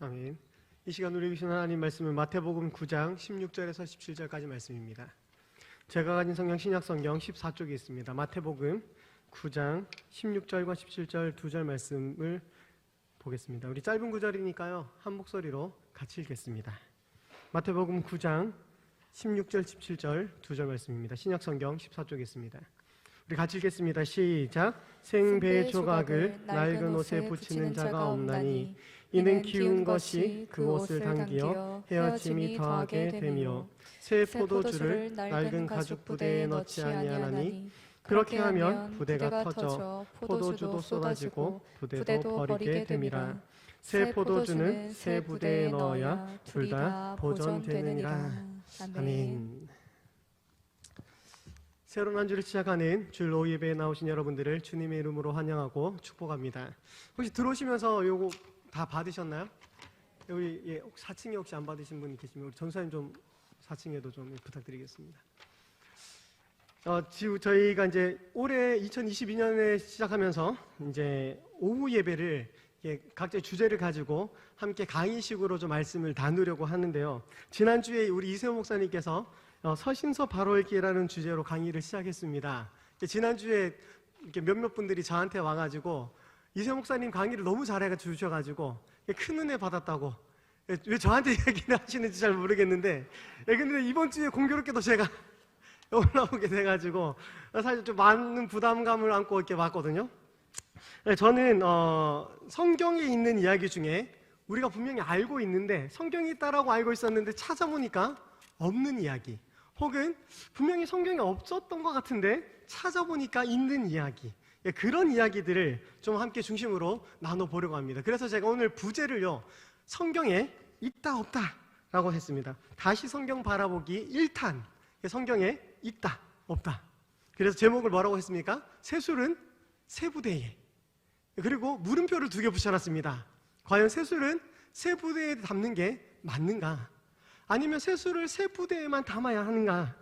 아멘. 이 시간 우리 주신 하나님 말씀은 마태복음 9장 16절에서 17절까지 말씀입니다. 제가 가진 성경 신약성경 14쪽에 있습니다. 마태복음 9장 16절과 17절 두 절 말씀을 보겠습니다. 우리 짧은 구절이니까요, 한 목소리로 같이 읽겠습니다. 마태복음 9장 16절 17절 두 절 말씀입니다. 신약성경 14쪽에 있습니다. 우리 같이 읽겠습니다. 시작. 생배 조각을 낡은 옷에 붙이는 자가 없나니 이는 기운 것이 그 옷을 당기어 헤어짐이 더하게 되며 새 포도주를 낡은 가죽 부대에 넣지 아니하나니 그렇게 하면 부대가 터져 포도주도 쏟아지고 부대도 버리게 됨이라. 새 포도주는 새 부대에 넣어야 둘 다 보존되느니라. 아멘. 새로운 한 주를 시작하는 주일 오후 예배에 나오신 여러분들을 주님의 이름으로 환영하고 축복합니다. 혹시 들어오시면서 요거 다 받으셨나요? 여기 4층에 혹시 안 받으신 분이 계시면 우리 전사님 좀 4층에도 좀 부탁드리겠습니다. 저희가 이제 올해 2022년에 시작하면서 이제 오후 예배를 각자 주제를 가지고 함께 강의식으로 좀 말씀을 나누려고 하는데요. 지난주에 우리 이세호 목사님께서 서신서 바로 읽기라는 주제로 강의를 시작했습니다. 지난주에 이렇게 몇몇 분들이 저한테 와가지고 이세호 목사님 강의를 너무 잘해 주셔가지고 큰 은혜 받았다고, 왜 저한테 얘기를 하시는지 잘 모르겠는데, 근데 이번 주에 공교롭게도 제가 올라오게 돼가지고 사실 좀 많은 부담감을 안고 이렇게 왔거든요. 저는 성경에 있는 이야기 중에 우리가 분명히 알고 있는데, 성경이 있다라고 알고 있었는데 찾아보니까 없는 이야기, 혹은 분명히 성경에 없었던 것 같은데 찾아보니까 있는 이야기, 그런 이야기들을 좀 함께 중심으로 나눠보려고 합니다. 그래서 제가 오늘 부제를요, 성경에 있다 없다 라고 했습니다. 다시 성경 바라보기 1탄, 성경에 있다 없다. 그래서 제목을 뭐라고 했습니까? 새술은 새 부대에. 그리고 물음표를 2개 붙여놨습니다. 과연 새술은 새 부대에 담는 게 맞는가? 아니면 새술을 새 부대에만 담아야 하는가?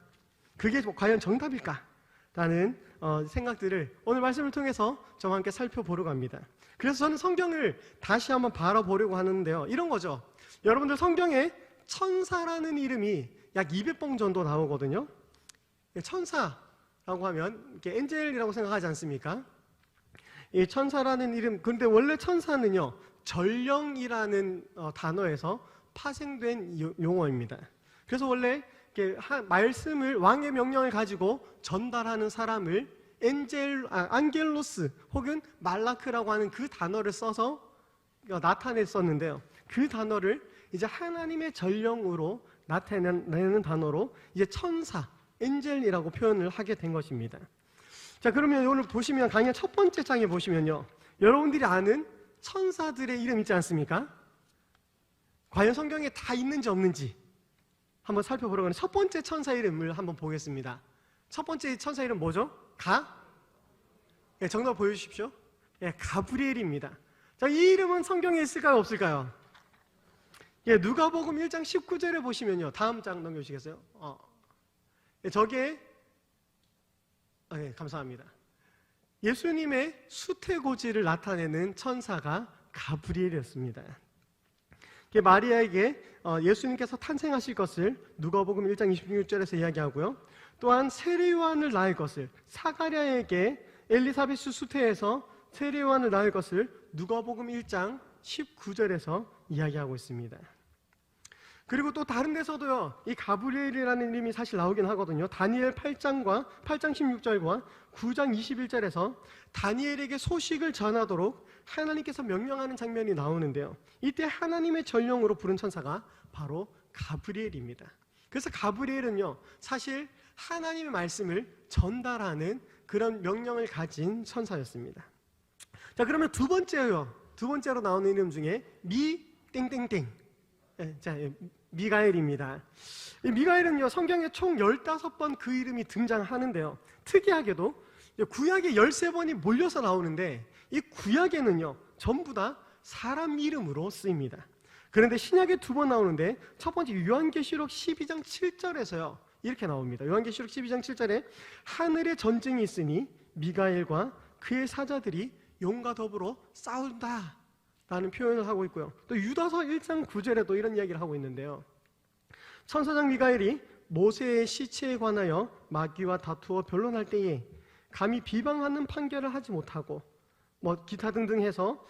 그게 과연 정답일까? 라는 생각들을 오늘 말씀을 통해서 저와 함께 살펴보려고 합니다. 그래서 저는 성경을 다시 한번 바라보려고 하는데요, 이런 거죠. 여러분들 성경에 천사라는 이름이 약 200번 정도 나오거든요. 천사라고 하면 이렇게 엔젤이라고 생각하지 않습니까? 이 천사라는 이름, 근데 원래 천사는요, 전령이라는 단어에서 파생된 용어입니다. 그래서 원래 말씀을, 왕의 명령을 가지고 전달하는 사람을 안겔로스 혹은 말라크라고 하는 그 단어를 써서 나타냈었는데요, 그 단어를 이제 하나님의 전령으로 나타내는 단어로 이제 천사, 엔젤이라고 표현을 하게 된 것입니다. 자, 그러면 오늘 보시면 강의 첫 번째 장에 보시면요, 여러분들이 아는 천사들의 이름 있지 않습니까? 과연 성경에 다 있는지 없는지 한번 살펴보려고 하는 첫 번째 천사 이름을 한번 보겠습니다. 첫 번째 천사 이름 뭐죠? 정답 보여주십시오. 가브리엘입니다. 자, 이 이름은 성경에 있을까요, 없을까요? 누가복음 1장 19절에 보시면요, 다음 장 넘겨주시겠어요? 저게 감사합니다. 예수님의 수태고지를 나타내는 천사가 가브리엘이었습니다. 마리아에게 예수님께서 탄생하실 것을 누가복음 1장 26절에서 이야기하고요, 또한 세례요한을 낳을 것을, 사가랴에게 엘리사베스 수태에서 세례요한을 낳을 것을 누가복음 1장 19절에서 이야기하고 있습니다. 그리고 또 다른 데서도요, 이 가브리엘이라는 이름이 사실 나오긴 하거든요. 다니엘 8장 16절과 9장 21절에서 다니엘에게 소식을 전하도록 하나님께서 명령하는 장면이 나오는데요, 이때 하나님의 전령으로 부른 천사가 바로 가브리엘입니다. 그래서 가브리엘은요, 사실 하나님의 말씀을 전달하는 그런 명령을 가진 천사였습니다. 자, 그러면 두 번째로 나오는 이름 중에 미가엘입니다. 이 미가엘은요, 성경에 총 15번 그 이름이 등장하는데요, 특이하게도 구약에 13번이 몰려서 나오는데 이 구약에는요, 전부 다 사람 이름으로 쓰입니다. 그런데 신약에 2번 나오는데, 첫 번째 요한계시록 12장 7절에서요 이렇게 나옵니다. 요한계시록 12장 7절에 하늘에 전쟁이 있으니 미가엘과 그의 사자들이 용과 더불어 싸운다 라는 표현을 하고 있고요. 또 유다서 1장 9절에도 이런 이야기를 하고 있는데요. 천사장 미가엘이 모세의 시체에 관하여 마귀와 다투어 변론할 때에 감히 비방하는 판결을 하지 못하고 기타 등등 해서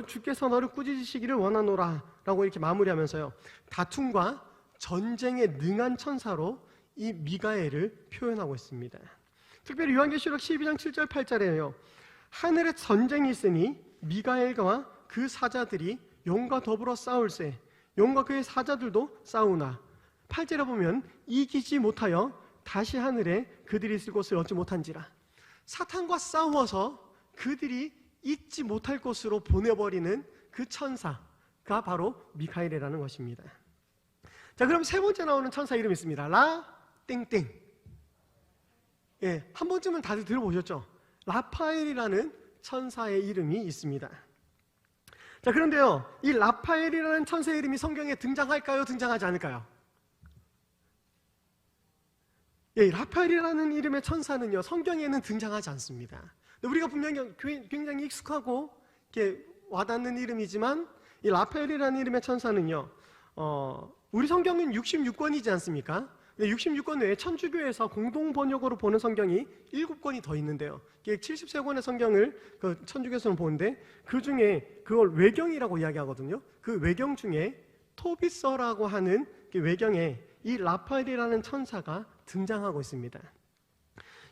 주께서 너를 꾸짖으시기를 원하노라 라고 이렇게 마무리하면서요, 다툼과 전쟁에 능한 천사로 이 미가엘을 표현하고 있습니다. 특별히 요한계시록 12장 7절 8절에요, 하늘에 전쟁이 있으니 미가엘과 그 사자들이 용과 더불어 싸울세 용과 그의 사자들도 싸우나 8절에 보면 이기지 못하여 다시 하늘에 그들이 있을 곳을 얻지 못한지라. 사탄과 싸워서 그들이 잊지 못할 곳으로 보내버리는 그 천사가 바로 미카엘이라는 것입니다. 자, 그럼 세 번째 나오는 천사 이름이 있습니다. 라 땡땡. 예, 한 번쯤은 다들 들어보셨죠? 라파엘이라는 천사의 이름이 있습니다. 자, 그런데요, 이 라파엘이라는 천사의 이름이 성경에 등장할까요? 등장하지 않을까요? 예, 라파엘이라는 이름의 천사는요, 성경에는 등장하지 않습니다. 우리가 분명히 굉장히 익숙하고 이렇게 와닿는 이름이지만 이 라파엘이라는 이름의 천사는요, 우리 성경은 66권이지 않습니까? 66권 외에 천주교에서 공동 번역으로 보는 성경이 7권이 더 있는데요. 73권의 성경을 천주교에서는 보는데 그 중에 그걸 외경이라고 이야기하거든요. 그 외경 중에 토비서라고 하는 그 외경에 이 라파엘이라는 천사가 등장하고 있습니다.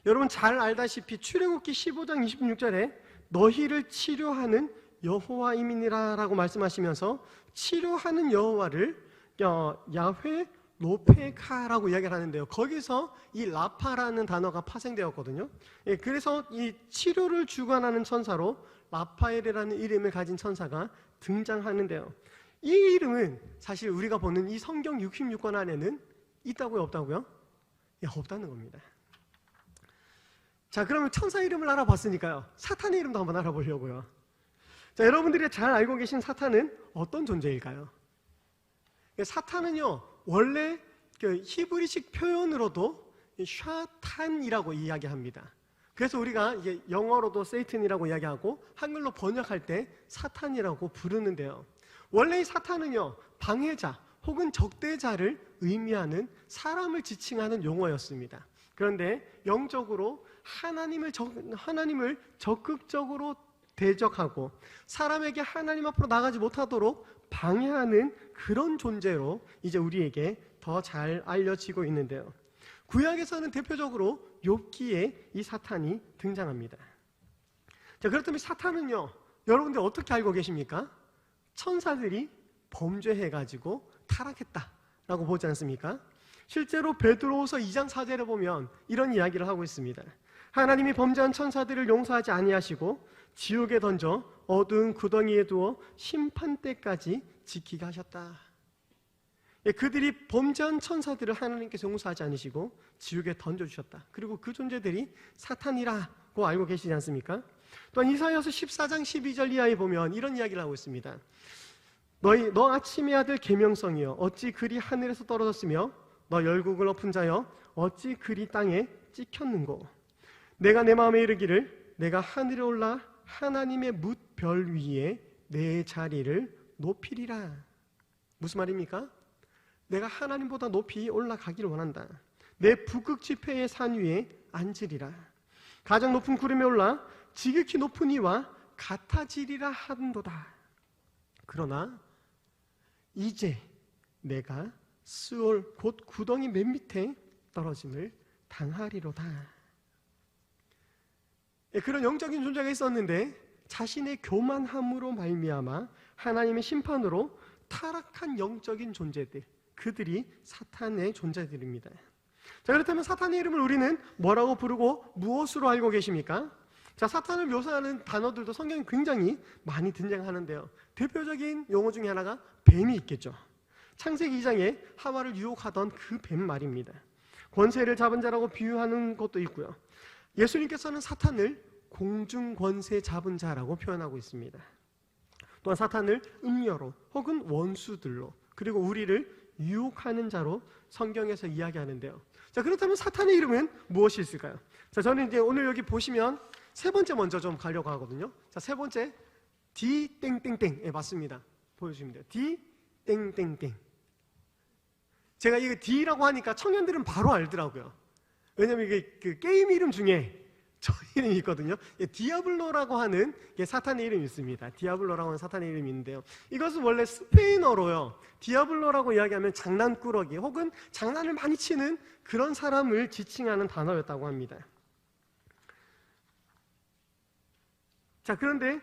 여러분 잘 알다시피 출애굽기 15장 26절에 너희를 치료하는 여호와임이니라 라고 말씀하시면서 치료하는 여호와를 야훼 로페카라고 이야기를 하는데요, 거기서 이 라파라는 단어가 파생되었거든요. 예, 그래서 이 치료를 주관하는 천사로 라파엘이라는 이름을 가진 천사가 등장하는데요, 이 이름은 사실 우리가 보는 이 성경 66권 안에는 있다고요, 없다고요? 예, 없다는 겁니다. 자, 그러면 천사 이름을 알아봤으니까요, 사탄의 이름도 한번 알아보려고요. 자, 여러분들이 잘 알고 계신 사탄은 어떤 존재일까요? 사탄은요, 원래 히브리식 표현으로도 샤탄이라고 이야기합니다. 그래서 우리가 이게 영어로도 세이튼이라고 이야기하고 한글로 번역할 때 사탄이라고 부르는데요, 원래 이 사탄은요, 방해자 혹은 적대자를 의미하는 사람을 지칭하는 용어였습니다. 그런데 영적으로 하나님을 적극적으로 대적하고 사람에게 하나님 앞으로 나가지 못하도록 방해하는 그런 존재로 이제 우리에게 더 잘 알려지고 있는데요, 구약에서는 대표적으로 욥기에 이 사탄이 등장합니다. 자, 그렇다면 사탄은요, 여러분들 어떻게 알고 계십니까? 천사들이 범죄해가지고 타락했다라고 보지 않습니까? 실제로 베드로후서 2장 4절에 보면 이런 이야기를 하고 있습니다. 하나님이 범죄한 천사들을 용서하지 아니하시고 지옥에 던져 어두운 구덩이에 두어 심판 때까지 지키게 하셨다. 예, 그들이 범죄한 천사들을 하나님께서 용서하지 않으시고 지옥에 던져주셨다. 그리고 그 존재들이 사탄이라고 알고 계시지 않습니까? 또한 이사야서 14장 12절 이하에 보면 이런 이야기를 하고 있습니다. 너 아침의 아들 계명성이여 어찌 그리 하늘에서 떨어졌으며 너 열국을 엎은 자여 어찌 그리 땅에 찍혔는고. 내가 내 마음에 이르기를 내가 하늘에 올라 하나님의 뭇별 위에 내 자리를 높이리라. 무슨 말입니까? 내가 하나님보다 높이 올라가기를 원한다. 내 북극 지폐의 산 위에 앉으리라. 가장 높은 구름에 올라 지극히 높은 이와 같아지리라 한도다. 그러나 이제 내가 스올 곧 구덩이 맨 밑에 떨어짐을 당하리로다. 그런 영적인 존재가 있었는데 자신의 교만함으로 말미암아 하나님의 심판으로 타락한 영적인 존재들, 그들이 사탄의 존재들입니다. 자, 그렇다면 사탄의 이름을 우리는 뭐라고 부르고 무엇으로 알고 계십니까? 자, 사탄을 묘사하는 단어들도 성경에 굉장히 많이 등장하는데요, 대표적인 용어 중에 하나가 뱀이 있겠죠. 창세기 2장에 하와를 유혹하던 그 뱀 말입니다. 권세를 잡은 자라고 비유하는 것도 있고요, 예수님께서는 사탄을 공중 권세 잡은 자라고 표현하고 있습니다. 또한 사탄을 음녀로 혹은 원수들로, 그리고 우리를 유혹하는 자로 성경에서 이야기하는데요. 자, 그렇다면 사탄의 이름은 무엇이 있을까요? 자, 저는 이제 오늘 여기 보시면 세 번째 먼저 좀 가려고 하거든요. 자, 세 번째 D 땡땡땡. 예, 맞습니다. 보여주시면 돼요. D 땡땡땡. 제가 이거 D라고 하니까 청년들은 바로 알더라고요. 왜냐면 이게 그 게임 이름 중에 저 이름이 있거든요. 예, 디아블로라고 하는 사탄의 이름이 있습니다. 디아블로라고 하는 사탄의 이름이 있는데요. 이것은 원래 스페인어로요. 디아블로라고 이야기하면 장난꾸러기 혹은 장난을 많이 치는 그런 사람을 지칭하는 단어였다고 합니다. 자, 그런데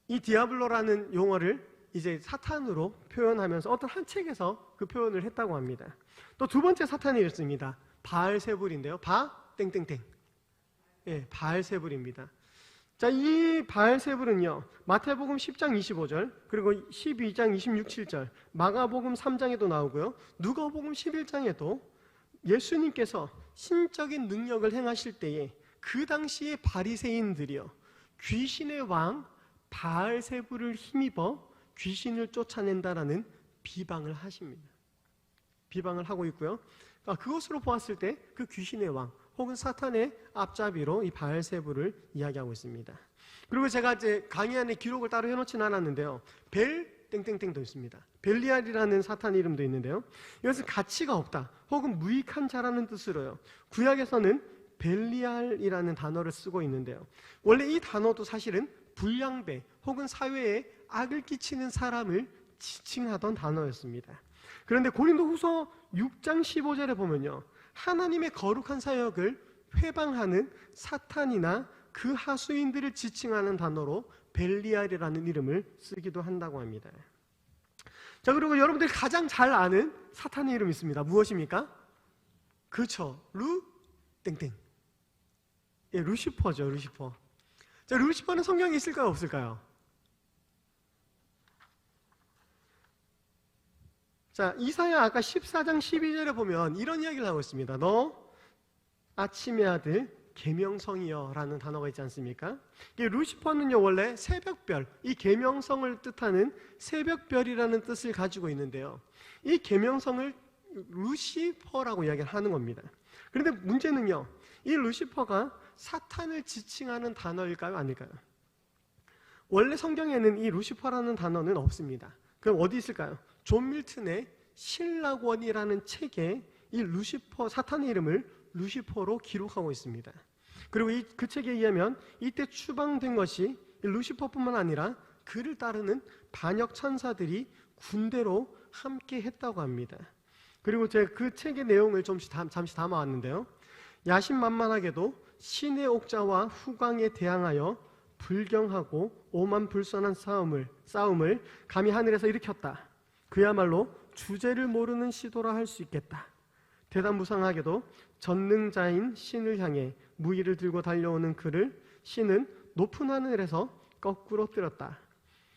이 디아블로라는 용어를 이제 사탄으로 표현하면서 어떤 한 책에서 그 표현을 했다고 합니다. 또 두 번째 사탄이 있습니다. 바알세불인데요. 땡땡땡. 예, 바알세불입니다. 자, 이 바알세불은요, 마태복음 10장 25절, 그리고 12장 26, 7절, 마가복음 3장에도 나오고요, 누가복음 11장에도 예수님께서 신적인 능력을 행하실 때에 그 당시의 바리새인들이요, 귀신의 왕 바알세불을 힘입어 귀신을 쫓아낸다라는 비방을 하십니다. 비방을 하고 있고요. 그것으로 보았을 때 그 귀신의 왕 혹은 사탄의 앞잡이로 이 바알세불을 이야기하고 있습니다. 그리고 제가 이제 강의 안에 기록을 따로 해놓지는 않았는데요. 벨 땡땡땡도 있습니다. 벨리알이라는 사탄 이름도 있는데요. 이것은 가치가 없다 혹은 무익한 자라는 뜻으로요. 구약에서는 벨리알이라는 단어를 쓰고 있는데요. 원래 이 단어도 사실은 불량배 혹은 사회에 악을 끼치는 사람을 지칭하던 단어였습니다. 그런데 고린도후서 6장 15절에 보면요, 하나님의 거룩한 사역을 회방하는 사탄이나 그 하수인들을 지칭하는 단어로 벨리알이라는 이름을 쓰기도 한다고 합니다. 자, 그리고 여러분들이 가장 잘 아는 사탄의 이름이 있습니다. 무엇입니까? 그렇죠. 땡땡. 예, 루시퍼죠. 루시퍼. 자, 루시퍼는 성경에 있을까요? 없을까요? 자, 이사야 아까 14장 12절에 보면 이런 이야기를 하고 있습니다. 너 아침의 아들 계명성이여 라는 단어가 있지 않습니까? 이 루시퍼는요, 원래 새벽별, 이 계명성을 뜻하는 새벽별이라는 뜻을 가지고 있는데요, 이 계명성을 루시퍼라고 이야기를 하는 겁니다. 그런데 문제는요, 이 루시퍼가 사탄을 지칭하는 단어일까요? 아닐까요? 원래 성경에는 이 루시퍼라는 단어는 없습니다. 그럼 어디 있을까요? 존 밀튼의 신라권이라는 책에 이 루시퍼, 사탄의 이름을 루시퍼로 기록하고 있습니다. 그리고 그 책에 의하면 이때 추방된 것이 루시퍼뿐만 아니라 그를 따르는 반역 천사들이 군대로 함께 했다고 합니다. 그리고 제가 그 책의 내용을 잠시 담아왔는데요. 야심만만하게도 신의 옥자와 후광에 대항하여 불경하고 오만불선한 싸움을 감히 하늘에서 일으켰다. 그야말로 주제를 모르는 시도라 할 수 있겠다. 대담무상하게도 전능자인 신을 향해 무기를 들고 달려오는 그를 신은 높은 하늘에서 거꾸로 뜨렸다.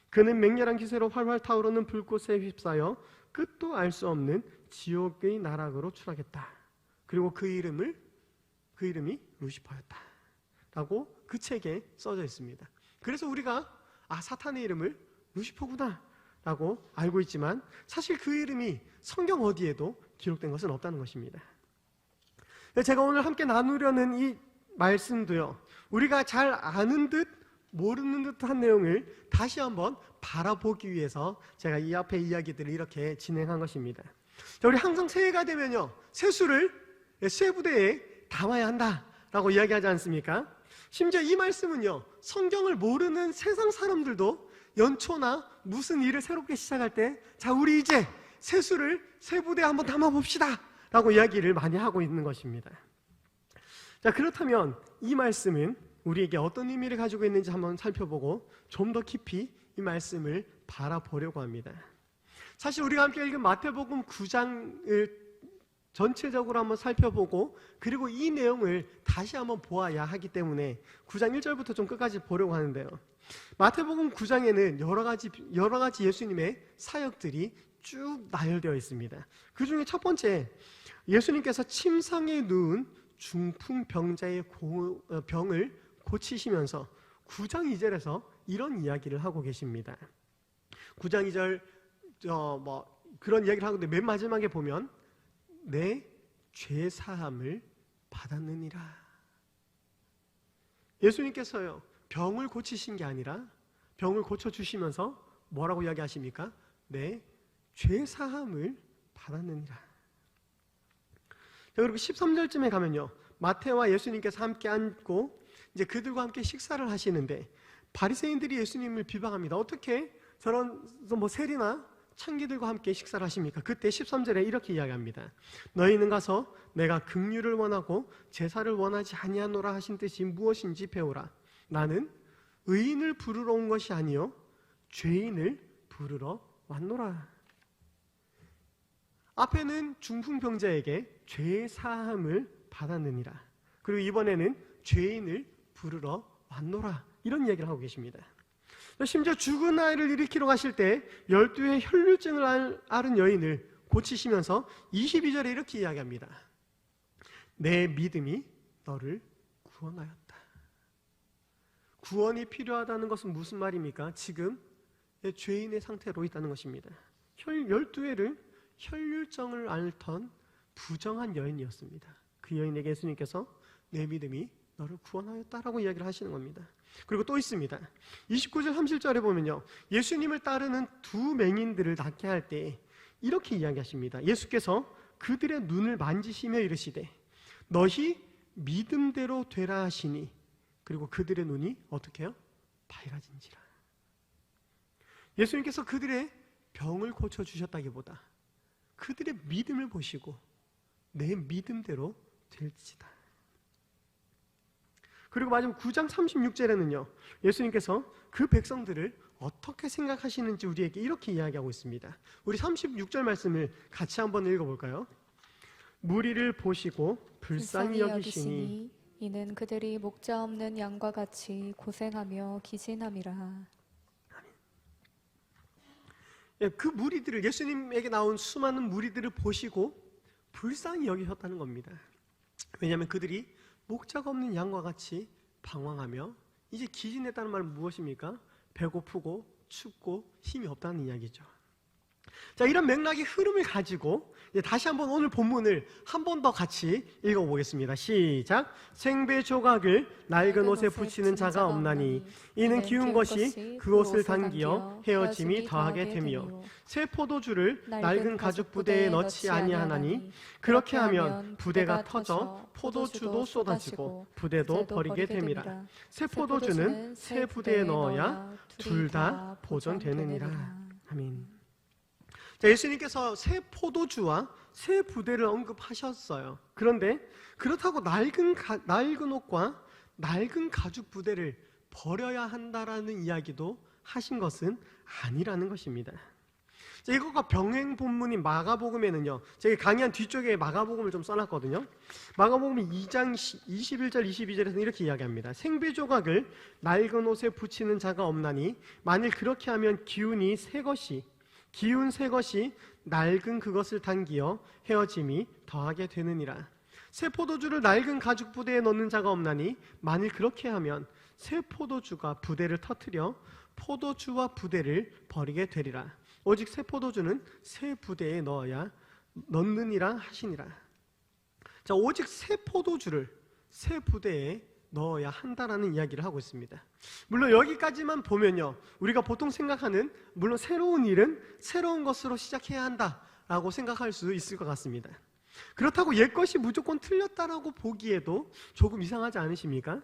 그는 맹렬한 기세로 활활 타오르는 불꽃에 휩싸여 끝도 알 수 없는 지옥의 나락으로 추락했다. 그리고 그 이름이 루시퍼였다 라고 그 책에 써져 있습니다. 그래서 우리가 사탄의 이름을 루시퍼구나 라고 알고 있지만 사실 그 이름이 성경 어디에도 기록된 것은 없다는 것입니다. 제가 오늘 함께 나누려는 이 말씀도요, 우리가 잘 아는 듯 모르는 듯한 내용을 다시 한번 바라보기 위해서 제가 이 앞에 이야기들을 이렇게 진행한 것입니다. 자, 우리 항상 새해가 되면요, 새수를 쇠부대에 담아야 한다라고 이야기하지 않습니까? 심지어 이 말씀은요, 성경을 모르는 세상 사람들도 연초나 무슨 일을 새롭게 시작할 때, 자, 우리 이제 새수를 쇠부대에 한번 담아봅시다 라고 이야기를 많이 하고 있는 것입니다. 자, 그렇다면 이 말씀은 우리에게 어떤 의미를 가지고 있는지 한번 살펴보고 좀 더 깊이 이 말씀을 바라보려고 합니다. 사실 우리가 함께 읽은 마태복음 9장을 전체적으로 한번 살펴보고 그리고 이 내용을 다시 한번 보아야 하기 때문에 9장 1절부터 좀 끝까지 보려고 하는데요. 마태복음 9장에는 여러 가지 예수님의 사역들이 쭉 나열되어 있습니다. 그 중에 첫 번째, 예수님께서 침상에 누운 중풍병자의 병을 고치시면서 9장 2절에서 이런 이야기를 하고 계십니다. 9장 2절 그런 이야기를 하는데 맨 마지막에 보면 내 죄사함을 받았느니라. 예수님께서요, 병을 고치신 게 아니라 병을 고쳐주시면서 뭐라고 이야기하십니까? 네, 죄사함을 받았느니라. 그리고 13절쯤에 가면요, 마태와 예수님께서 함께 앉고 이제 그들과 함께 식사를 하시는데 바리새인들이 예수님을 비방합니다. 어떻게 저런 세리나 창기들과 함께 식사를 하십니까? 그때 13절에 이렇게 이야기합니다. 너희는 가서 내가 긍휼을 원하고 제사를 원하지 아니하노라 하신 뜻이 무엇인지 배우라. 나는 의인을 부르러 온 것이 아니요 죄인을 부르러 왔노라. 앞에는 중풍병자에게 죄사함을 받았느니라. 그리고 이번에는 죄인을 부르러 왔노라. 이런 얘기를 하고 계십니다. 심지어 죽은 아이를 일으키러 가실 때 12의 혈류증을 앓은 여인을 고치시면서 22절에 이렇게 이야기합니다. 내 믿음이 너를 구원하였다. 구원이 필요하다는 것은 무슨 말입니까? 지금 죄인의 상태로 있다는 것입니다. 12회를 혈류증을 앓던 부정한 여인이었습니다. 그 여인에게 예수님께서 내 믿음이 너를 구원하였다라고 이야기를 하시는 겁니다. 그리고 또 있습니다. 29절 30절에 보면요, 예수님을 따르는 두 맹인들을 낫게 할 때 이렇게 이야기하십니다. 예수께서 그들의 눈을 만지시며 이르시되 너희 믿음대로 되라 하시니 그리고 그들의 눈이 어떻게 해요? 밝아진지라. 예수님께서 그들의 병을 고쳐주셨다기보다 그들의 믿음을 보시고 내 믿음대로 될지다. 그리고 마지막 9장 36절에는요, 예수님께서 그 백성들을 어떻게 생각하시는지 우리에게 이렇게 이야기하고 있습니다. 우리 36절 말씀을 같이 한번 읽어볼까요? 무리를 보시고 불쌍히 여기시니 이는 그들이 목자 없는 양과 같이 고생하며 기진함이라. 그 무리들을, 예수님에게 나온 수많은 무리들을 보시고 불쌍히 여기셨다는 겁니다. 왜냐하면 그들이 목자가 없는 양과 같이 방황하며 이제 기진했다는 말은 무엇입니까? 배고프고 춥고 힘이 없다는 이야기죠. 자, 이런 맥락의 흐름을 가지고 이제 다시 한번 오늘 본문을 한 번 더 같이 읽어보겠습니다. 시작. 생배 조각을 낡은 옷에 붙이는 자가 없나니 이는 기운 것이 그 옷을 당기어 헤어짐이 더하게 되며 새 포도주를 낡은 가죽 부대에 넣지 아니하나니 그렇게 하면 부대가 터져 포도주도 쏟아지고 부대도 버리게 됨이라. 새 포도주는 새 부대에 넣어야 둘 다 보존되느니라. 아멘. 자, 예수님께서 새 포도주와 새 부대를 언급하셨어요. 그런데 그렇다고 낡은 옷과 낡은 가죽 부대를 버려야 한다라는 이야기도 하신 것은 아니라는 것입니다. 자, 이것과 병행 본문인 마가복음에는요, 제가 강의한 뒤쪽에 마가복음을 좀 써놨거든요. 마가복음 2장 21절 22절에서는 이렇게 이야기합니다. 생배 조각을 낡은 옷에 붙이는 자가 없나니 만일 그렇게 하면 기운 새 것이 낡은 그것을 당기어 헤어짐이 더하게 되느니라. 새 포도주를 낡은 가죽 부대에 넣는 자가 없나니 만일 그렇게 하면 새 포도주가 부대를 터뜨려 포도주와 부대를 버리게 되리라. 오직 새 포도주는 새 부대에 넣느니라 하시니라. 자, 오직 새 포도주를 새 부대에 넣어야 한다라는 이야기를 하고 있습니다. 물론 여기까지만 보면요, 우리가 보통 생각하는, 물론 새로운 일은 새로운 것으로 시작해야 한다라고 생각할 수 있을 것 같습니다. 그렇다고 옛것이 무조건 틀렸다라고 보기에도 조금 이상하지 않으십니까?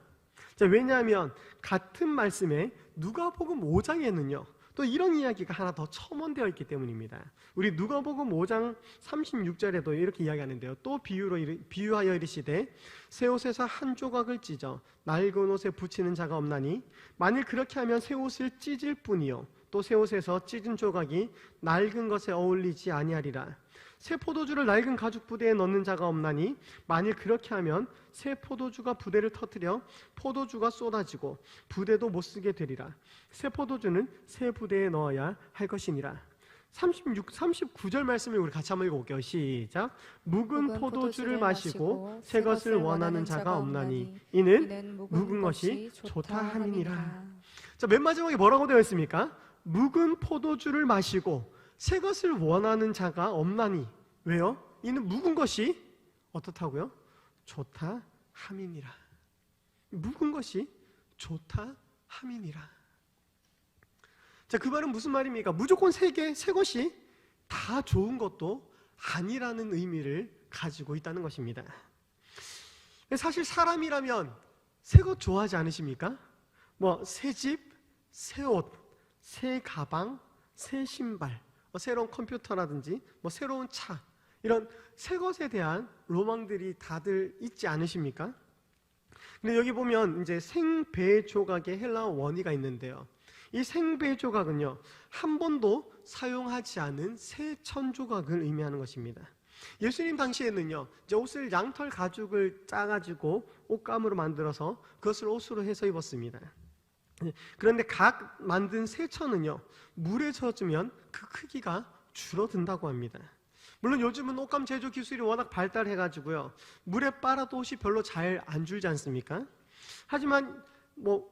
자, 왜냐하면 같은 말씀에 누가복음 5장에는요 또 이런 이야기가 하나 더 첨언되어 있기 때문입니다. 우리 누가복음 5장 36절에도 이렇게 이야기하는데요. 또 비유하여 이르시되 새 옷에서 한 조각을 찢어 낡은 옷에 붙이는 자가 없나니 만일 그렇게 하면 새 옷을 찢을 뿐이요 또 새 옷에서 찢은 조각이 낡은 것에 어울리지 아니하리라. 새 포도주를 낡은 가죽 부대에 넣는 자가 없나니 만일 그렇게 하면 새 포도주가 부대를 터뜨려 포도주가 쏟아지고 부대도 못 쓰게 되리라. 새 포도주는 새 부대에 넣어야 할 것이니라. 39절 말씀을 우리 같이 한번 읽어볼게요. 시작. 묵은 포도주를 마시고 새 것을 원하는 자가 없나니 이는 묵은 것이 좋다 함이니라. 자, 맨 마지막에 뭐라고 되어 있습니까? 묵은 포도주를 마시고 새 것을 원하는 자가 없나니. 왜요? 이는 묵은 것이 어떻다고요? 좋다 함이니라. 묵은 것이 좋다 함이니라. 자, 그 말은 무슨 말입니까? 무조건 새 것이 다 좋은 것도 아니라는 의미를 가지고 있다는 것입니다. 사실 사람이라면 새 것 좋아하지 않으십니까? 뭐 새 집, 새 옷, 새 가방, 새 신발, 새로운 컴퓨터라든지 뭐 새로운 차, 이런 새 것에 대한 로망들이 다들 있지 않으십니까? 근데 여기 보면 이제 생배 조각의 헬라어 원의가 있는데요. 이 생배 조각은요, 한 번도 사용하지 않은 새 천 조각을 의미하는 것입니다. 예수님 당시에는요, 이제 옷을 양털 가죽을 짜가지고 옷감으로 만들어서 그것을 옷으로 해서 입었습니다. 그런데 각 만든 새 천은요, 물에 젖으면 그 크기가 줄어든다고 합니다. 물론 요즘은 옷감 제조 기술이 워낙 발달해가지고요, 물에 빨아도 옷이 별로 잘 안 줄지 않습니까? 하지만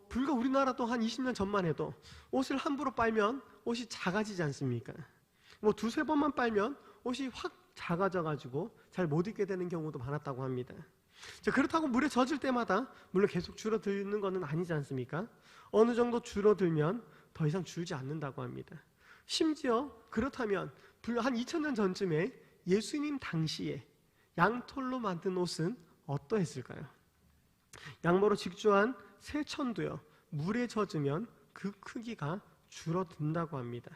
불과 우리나라도 한 20년 전만 해도 옷을 함부로 빨면 옷이 작아지지 않습니까? 두세 번만 빨면 옷이 확 작아져가지고 잘 못 입게 되는 경우도 많았다고 합니다. 자, 그렇다고 물에 젖을 때마다 물론 계속 줄어드는 것은 아니지 않습니까? 어느 정도 줄어들면 더 이상 줄지 않는다고 합니다. 심지어 그렇다면 한 2000년 전쯤에 예수님 당시에 양털로 만든 옷은 어떠했을까요? 양모로 직조한 새 천도요, 물에 젖으면 그 크기가 줄어든다고 합니다.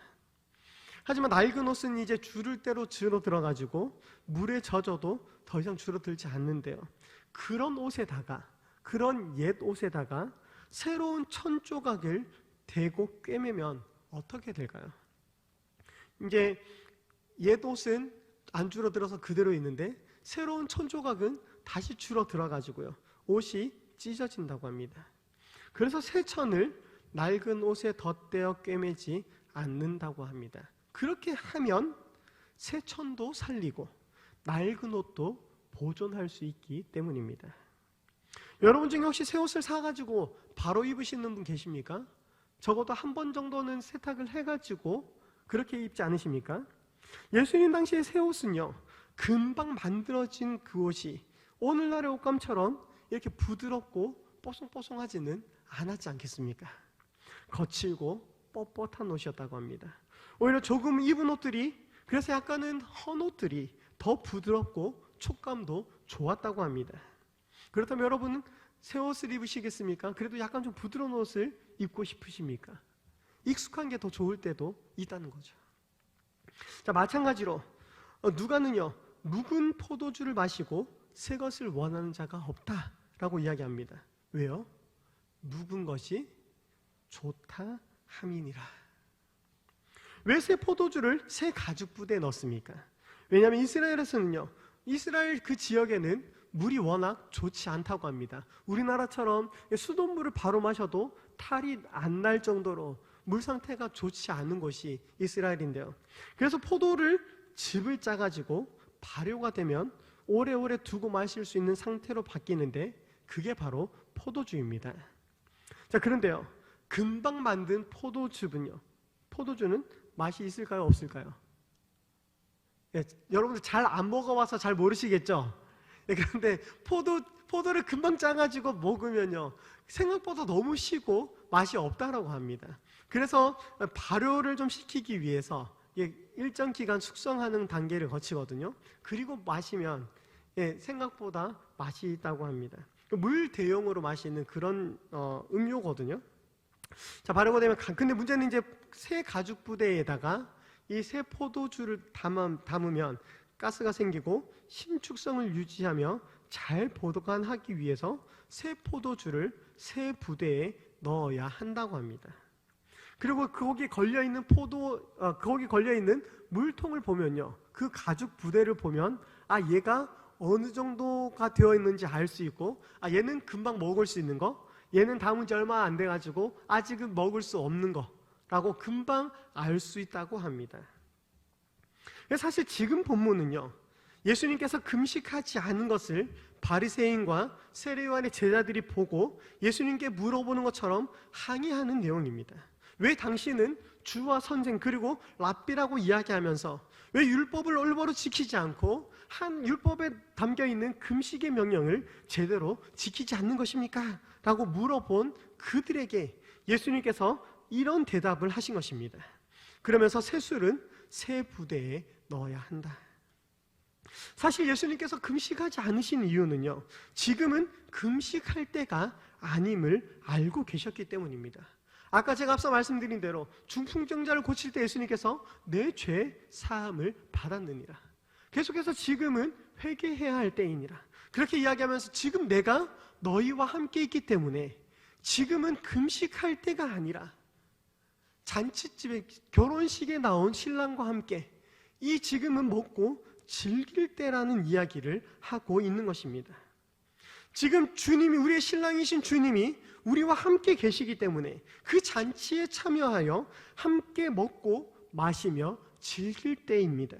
하지만 낡은 옷은 이제 줄을 대로 줄어들어가지고 물에 젖어도 더 이상 줄어들지 않는데요, 그런 옷에다가, 그런 옛 옷에다가 새로운 천 조각을 대고 꿰매면 어떻게 될까요? 이제 옛 옷은 안 줄어들어서 그대로 있는데 새로운 천 조각은 다시 줄어들어가지고요, 옷이 찢어진다고 합니다. 그래서 새 천을 낡은 옷에 덧대어 꿰매지 않는다고 합니다. 그렇게 하면 새 천도 살리고 낡은 옷도 보존할 수 있기 때문입니다. 여러분 중에 혹시 새 옷을 사가지고 바로 입으시는 분 계십니까? 적어도 한 번 정도는 세탁을 해가지고 그렇게 입지 않으십니까? 예수님 당시의 새 옷은요, 금방 만들어진 그 옷이 오늘날의 옷감처럼 이렇게 부드럽고 뽀송뽀송하지는 않았지 않겠습니까? 거칠고 뻣뻣한 옷이었다고 합니다. 오히려 조금 입은 옷들이, 그래서 약간은 헌 옷들이 더 부드럽고 촉감도 좋았다고 합니다. 그렇다면 여러분은 새 옷을 입으시겠습니까? 그래도 약간 좀 부드러운 옷을 입고 싶으십니까? 익숙한 게 더 좋을 때도 있다는 거죠. 자, 마찬가지로 누가는요, 묵은 포도주를 마시고 새 것을 원하는 자가 없다라고 이야기합니다. 왜요? 묵은 것이 좋다 함이니라. 왜 새 포도주를 새 가죽 부대에 넣습니까? 왜냐하면 이스라엘에서는요, 이스라엘 그 지역에는 물이 워낙 좋지 않다고 합니다. 우리나라처럼 수돗물을 바로 마셔도 탈이 안 날 정도로 물 상태가 좋지 않은 곳이 이스라엘인데요, 그래서 포도를 즙을 짜가지고 발효가 되면 오래오래 두고 마실 수 있는 상태로 바뀌는데 그게 바로 포도주입니다. 자, 그런데요, 금방 만든 포도주는 맛이 있을까요, 없을까요? 예, 여러분들 잘 안 먹어봐서 잘 모르시겠죠? 예, 그런데 포도를 금방 짜가지고 먹으면요, 생각보다 너무 시고 맛이 없다라고 합니다. 그래서 발효를 좀 시키기 위해서 일정 기간 숙성하는 단계를 거치거든요. 그리고 마시면 생각보다 맛이 있다고 합니다. 물 대용으로 마시는 그런 음료거든요. 자, 발효가 되면, 근데 문제는 이제 새 가죽 부대에다가 이 새 포도주를 담으면 가스가 생기고 신축성을 유지하며 잘 보관하기 위해서 새 포도주를 새 부대에 넣어야 한다고 합니다. 그리고 거기 걸려있는 거기 걸려있는 물통을 보면요, 그 가죽 부대를 보면 얘가 어느 정도가 되어 있는지 알 수 있고, 얘는 금방 먹을 수 있는 거, 얘는 담은 지 얼마 안 돼가지고 아직은 먹을 수 없는 거라고 금방 알 수 있다고 합니다. 사실 지금 본문은요, 예수님께서 금식하지 않은 것을 바리새인과 세례요한의 제자들이 보고 예수님께 물어보는 것처럼 항의하는 내용입니다. 왜 당신은 주와 선생 그리고 랍비라고 이야기하면서 왜 율법을 올바로 지키지 않고 한 율법에 담겨있는 금식의 명령을 제대로 지키지 않는 것입니까? 라고 물어본 그들에게 예수님께서 이런 대답을 하신 것입니다. 그러면서 세술은 새 부대에 넣어야 한다. 사실 예수님께서 금식하지 않으신 이유는요, 지금은 금식할 때가 아님을 알고 계셨기 때문입니다. 아까 제가 앞서 말씀드린 대로 중풍병자를 고칠 때 예수님께서 내 죄 사함을 받았느니라, 계속해서 지금은 회개해야 할 때이니라, 그렇게 이야기하면서 지금 내가 너희와 함께 있기 때문에 지금은 금식할 때가 아니라 잔치집에 결혼식에 나온 신랑과 함께 이 지금은 먹고 즐길 때라는 이야기를 하고 있는 것입니다. 지금 주님이, 우리의 신랑이신 주님이 우리와 함께 계시기 때문에 그 잔치에 참여하여 함께 먹고 마시며 즐길 때입니다.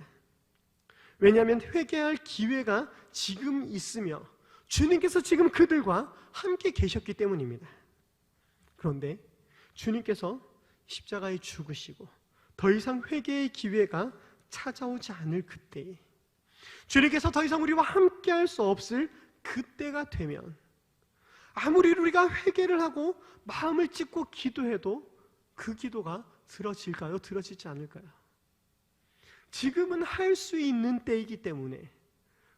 왜냐하면 회개할 기회가 지금 있으며 주님께서 지금 그들과 함께 계셨기 때문입니다. 그런데 주님께서 십자가에 죽으시고 더 이상 회개의 기회가 찾아오지 않을 그때에, 주님께서 더 이상 우리와 함께 할 수 없을 그때가 되면 아무리 우리가 회개를 하고 마음을 찢고 기도해도 그 기도가 들어질까요? 들어지지 않을까요? 지금은 할 수 있는 때이기 때문에,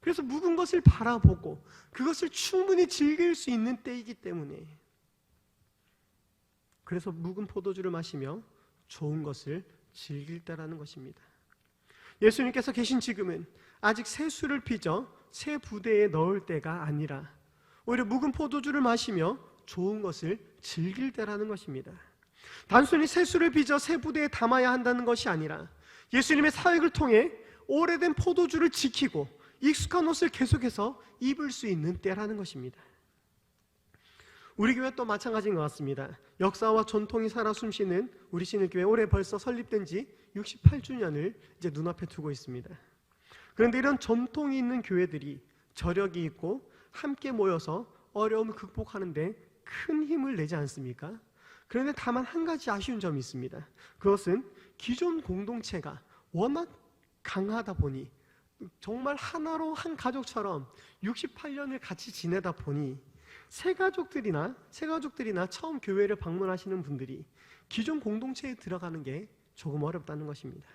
그래서 묵은 것을 바라보고 그것을 충분히 즐길 수 있는 때이기 때문에, 그래서 묵은 포도주를 마시며 좋은 것을 즐길 때라는 것입니다. 예수님께서 계신 지금은 아직 새 술을 빚어 새 부대에 넣을 때가 아니라 오히려 묵은 포도주를 마시며 좋은 것을 즐길 때라는 것입니다. 단순히 새 술을 빚어 새 부대에 담아야 한다는 것이 아니라 예수님의 사역을 통해 오래된 포도주를 지키고 익숙한 옷을 계속해서 입을 수 있는 때라는 것입니다. 우리 교회 또 마찬가지인 것 같습니다. 역사와 전통이 살아 숨쉬는 우리 신일교회, 올해 벌써 설립된 지 68주년을 이제 눈앞에 두고 있습니다. 그런데 이런 전통이 있는 교회들이 저력이 있고 함께 모여서 어려움을 극복하는데 큰 힘을 내지 않습니까? 그런데 다만 한 가지 아쉬운 점이 있습니다. 그것은 기존 공동체가 워낙 강하다 보니, 정말 하나로 한 가족처럼 68년을 같이 지내다 보니 새 가족들이나 처음 교회를 방문하시는 분들이 기존 공동체에 들어가는 게 조금 어렵다는 것입니다.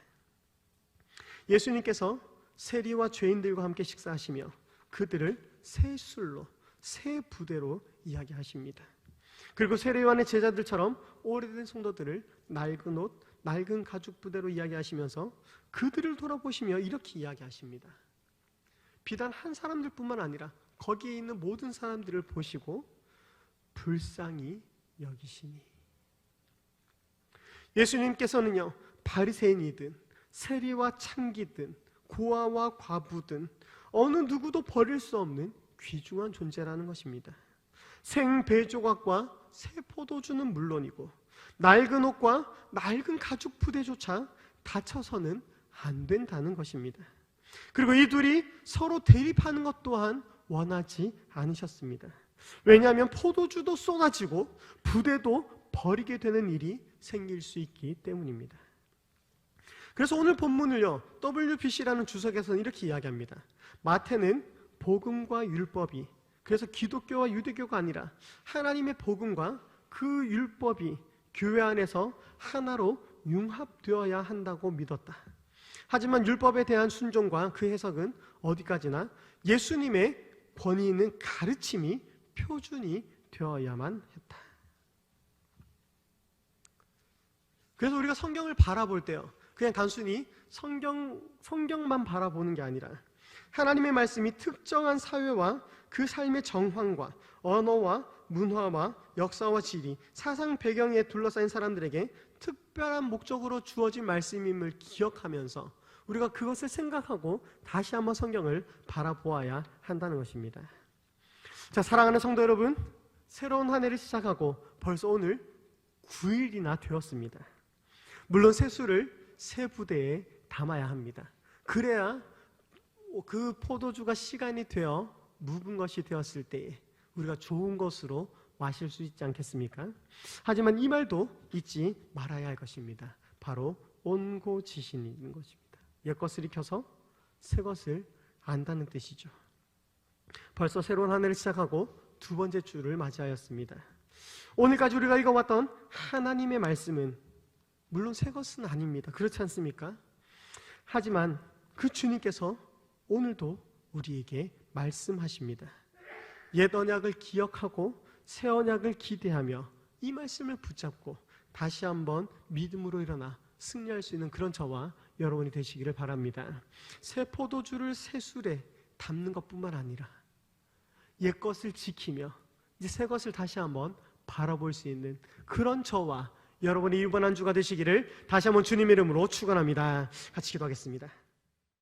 예수님께서 세리와 죄인들과 함께 식사하시며 그들을 새 술로, 새 부대로 이야기하십니다. 그리고 세례요한의 제자들처럼 오래된 성도들을 낡은 옷, 낡은 가죽 부대로 이야기하시면서 그들을 돌아보시며 이렇게 이야기하십니다. 비단 한 사람들뿐만 아니라 거기에 있는 모든 사람들을 보시고 불쌍히 여기시니. 예수님께서는요, 바리새인이든 세리와 창기든 고아와 과부든 어느 누구도 버릴 수 없는 귀중한 존재라는 것입니다. 생배조각과 새 포도주는 물론이고 낡은 옷과 낡은 가죽 부대조차 다쳐서는 안 된다는 것입니다. 그리고 이 둘이 서로 대립하는 것 또한 원하지 않으셨습니다. 왜냐하면 포도주도 쏟아지고 부대도 버리게 되는 일이 생길 수 있기 때문입니다. 그래서 오늘 본문을요, WPC라는 주석에서는 이렇게 이야기합니다. 마태는 복음과 율법이, 그래서 기독교와 유대교가 아니라 하나님의 복음과 그 율법이 교회 안에서 하나로 융합되어야 한다고 믿었다. 하지만 율법에 대한 순종과 그 해석은 어디까지나 예수님의 권위 있는 가르침이 표준이 되어야만 했다. 그래서 우리가 성경을 바라볼 때요, 그냥 단순히 성경만 바라보는 게 아니라 하나님의 말씀이 특정한 사회와 그 삶의 정황과 언어와 문화와 역사와 지리, 사상 배경에 둘러싸인 사람들에게 특별한 목적으로 주어진 말씀임을 기억하면서 우리가 그것을 생각하고 다시 한번 성경을 바라보아야 한다는 것입니다. 자, 사랑하는 성도 여러분, 새로운 한 해를 시작하고 벌써 오늘 9일이나 되었습니다. 물론 세수를 새 부대에 담아야 합니다. 그래야 그 포도주가 시간이 되어 묵은 것이 되었을 때에 우리가 좋은 것으로 마실 수 있지 않겠습니까? 하지만 이 말도 잊지 말아야 할 것입니다. 바로 온고지신이 있는 것입니다. 옛것을 익혀서 새것을 안다는 뜻이죠. 벌써 새로운 한 해를 시작하고 두 번째 주를 맞이하였습니다. 오늘까지 우리가 읽어왔던 하나님의 말씀은 물론 새 것은 아닙니다. 그렇지 않습니까? 하지만 그 주님께서 오늘도 우리에게 말씀하십니다. 옛 언약을 기억하고 새 언약을 기대하며 이 말씀을 붙잡고 다시 한번 믿음으로 일어나 승리할 수 있는 그런 저와 여러분이 되시기를 바랍니다. 새 포도주를 새 술에 담는 것뿐만 아니라 옛 것을 지키며 이제 새 것을 다시 한번 바라볼 수 있는 그런 저와 여러분이 이번 한 주가 되시기를 다시 한번 주님의 이름으로 축원합니다. 같이 기도하겠습니다.